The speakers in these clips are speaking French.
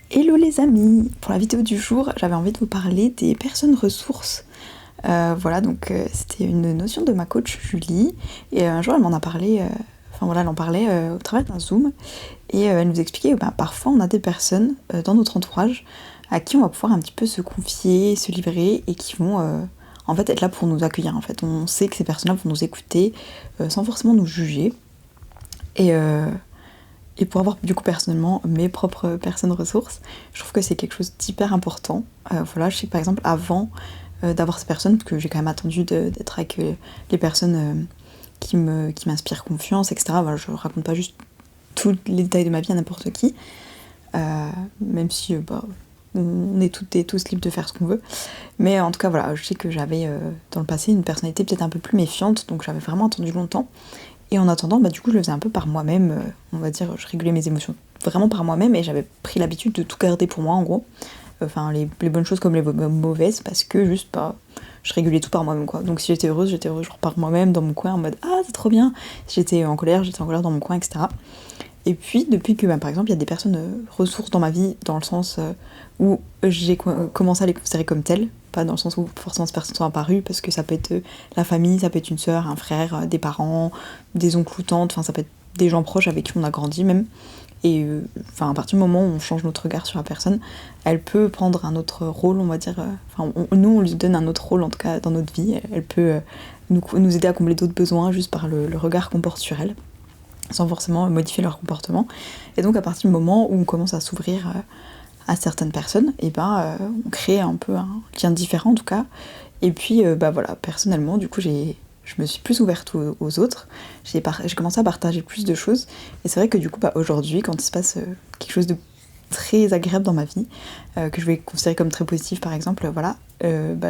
Hello les amis! Pour la vidéo du jour, j'avais envie de vous parler des personnes ressources. Voilà, donc c'était une notion de ma coach Julie, et un jour elle m'en a parlé, elle en parlait au travers d'un Zoom, et elle nous expliquait que parfois on a des personnes dans notre entourage à qui on va pouvoir un petit peu se confier, se livrer, et qui vont en fait être là pour nous accueillir. En fait, on sait que ces personnes-là vont nous écouter sans forcément nous juger, et pour avoir du coup personnellement mes propres personnes ressources, je trouve que c'est quelque chose d'hyper important. Voilà, je sais que par exemple avant d'avoir ces personnes, parce que j'ai quand même attendu d'être avec les personnes qui m'inspirent confiance, etc. Voilà, je raconte pas juste tous les détails de ma vie à n'importe qui, même si on est toutes et tous libres de faire ce qu'on veut. Mais en tout cas voilà, je sais que j'avais dans le passé une personnalité peut-être un peu plus méfiante, donc j'avais vraiment attendu longtemps. Et en attendant, du coup, je le faisais un peu par moi-même, on va dire, je régulais mes émotions vraiment par moi-même, et j'avais pris l'habitude de tout garder pour moi, en gros. Enfin, les bonnes choses comme les mauvaises, parce que juste, je régulais tout par moi-même, quoi. Donc si j'étais heureuse genre par moi-même, dans mon coin, en mode « Ah, c'est trop bien !» Si j'étais en colère dans mon coin, etc. Et puis, depuis que, par exemple, il y a des personnes ressources dans ma vie, dans le sens où j'ai commencé à les considérer comme telles, pas dans le sens où forcément ces personnes sont apparues, parce que ça peut être la famille, ça peut être une sœur, un frère, des parents, des oncles ou tantes, enfin ça peut être des gens proches avec qui on a grandi même. Et à partir du moment où on change notre regard sur la personne, elle peut prendre un autre rôle, on va dire. Nous, on lui donne un autre rôle, en tout cas, dans notre vie. Elle peut nous aider à combler d'autres besoins juste par le regard qu'on porte sur elle, sans forcément modifier leur comportement. Et donc, à partir du moment où on commence à s'ouvrir à certaines personnes, et on crée un peu un lien différent, en tout cas. Et puis, voilà, personnellement, du coup, je me suis plus ouverte aux autres, j'ai commencé à partager plus de choses, et c'est vrai que du coup, aujourd'hui, quand il se passe quelque chose de très agréable dans ma vie, que je vais considérer comme très positif par exemple,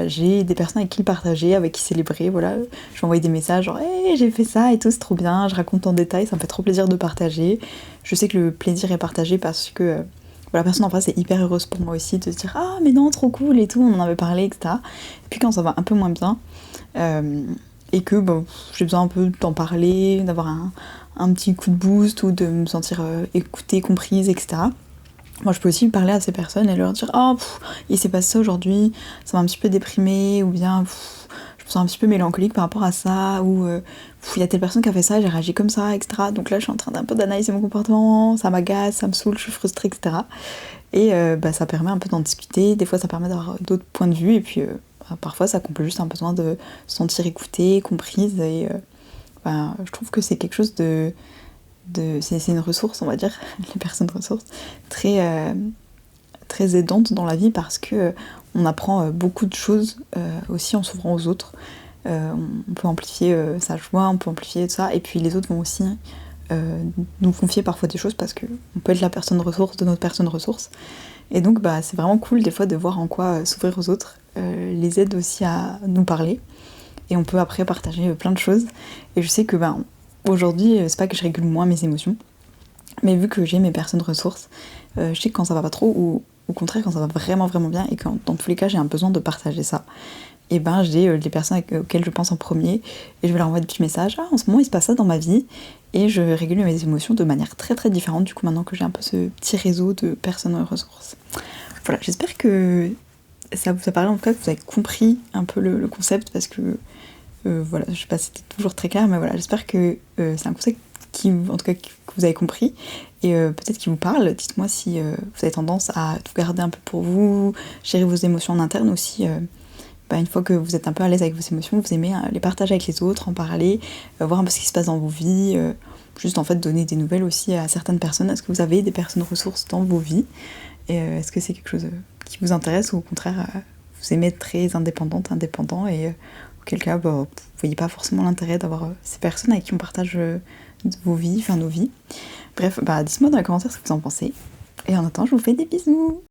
j'ai des personnes avec qui le partager, avec qui célébrer, voilà. Je vais envoyer des messages genre hey, j'ai fait ça et tout, c'est trop bien, je raconte en détail, ça me fait trop plaisir de partager. Je sais que le plaisir est partagé parce que la personne en face est hyper heureuse pour moi aussi de se dire ah mais non trop cool et tout, on en avait parlé, etc. Et puis quand ça va un peu moins bien, et que j'ai besoin un peu d'en parler, d'avoir un petit coup de boost, ou de me sentir écoutée, comprise, etc. Moi, je peux aussi parler à ces personnes et leur dire « Oh, il s'est passé ça aujourd'hui, ça m'a un petit peu déprimée » ou bien « Je me sens un petit peu mélancolique par rapport à ça » ou « Il y a telle personne qui a fait ça, j'ai réagi comme ça, etc. » Donc là, je suis en train d'un peu d'analyser mon comportement, ça m'agace, ça me saoule, je suis frustrée, etc. Et ça permet un peu d'en discuter, des fois ça permet d'avoir d'autres points de vue, et puis parfois ça comble juste un besoin de se sentir écoutée, comprise, et je trouve que c'est quelque chose c'est une ressource, on va dire, les personnes ressources, très, très aidante dans la vie, parce que on apprend beaucoup de choses aussi en s'ouvrant aux autres. On peut amplifier sa joie, on peut amplifier tout ça, et puis les autres vont aussi nous confier parfois des choses, parce que on peut être la personne ressource de notre personne ressource. Et donc c'est vraiment cool des fois de voir en quoi s'ouvrir aux autres les aide aussi à nous parler, et on peut après partager plein de choses. Et je sais que aujourd'hui, c'est pas que je régule moins mes émotions, mais vu que j'ai mes personnes ressources, je sais que quand ça va pas trop, ou au contraire quand ça va vraiment vraiment bien, et quand dans tous les cas j'ai un besoin de partager ça, et j'ai les personnes auxquelles je pense en premier, et je vais leur envoyer des petits messages, ah en ce moment il se passe ça dans ma vie, et je régule mes émotions de manière très très différente, du coup maintenant que j'ai un peu ce petit réseau de personnes ressources. Voilà, j'espère que ça vous a parlé, en tout cas que vous avez compris un peu le concept, parce que je sais pas si c'était toujours très clair, mais voilà, j'espère que c'est un concept en tout cas, que vous avez compris, et peut-être qui vous parle. Dites-moi si vous avez tendance à tout garder un peu pour vous, gérer vos émotions en interne aussi. Une fois que vous êtes un peu à l'aise avec vos émotions, vous aimez les partager avec les autres, en parler, voir un peu ce qui se passe dans vos vies, juste en fait donner des nouvelles aussi à certaines personnes. Est-ce que vous avez des personnes ressources dans vos vies, et est-ce que c'est quelque chose qui vous intéresse, ou au contraire vous aimez être très indépendant, et auquel cas vous voyez pas forcément l'intérêt d'avoir ces personnes avec qui on partage vos vies, nos vies. Bref, dites-moi dans les commentaires ce que vous en pensez, et en attendant je vous fais des bisous.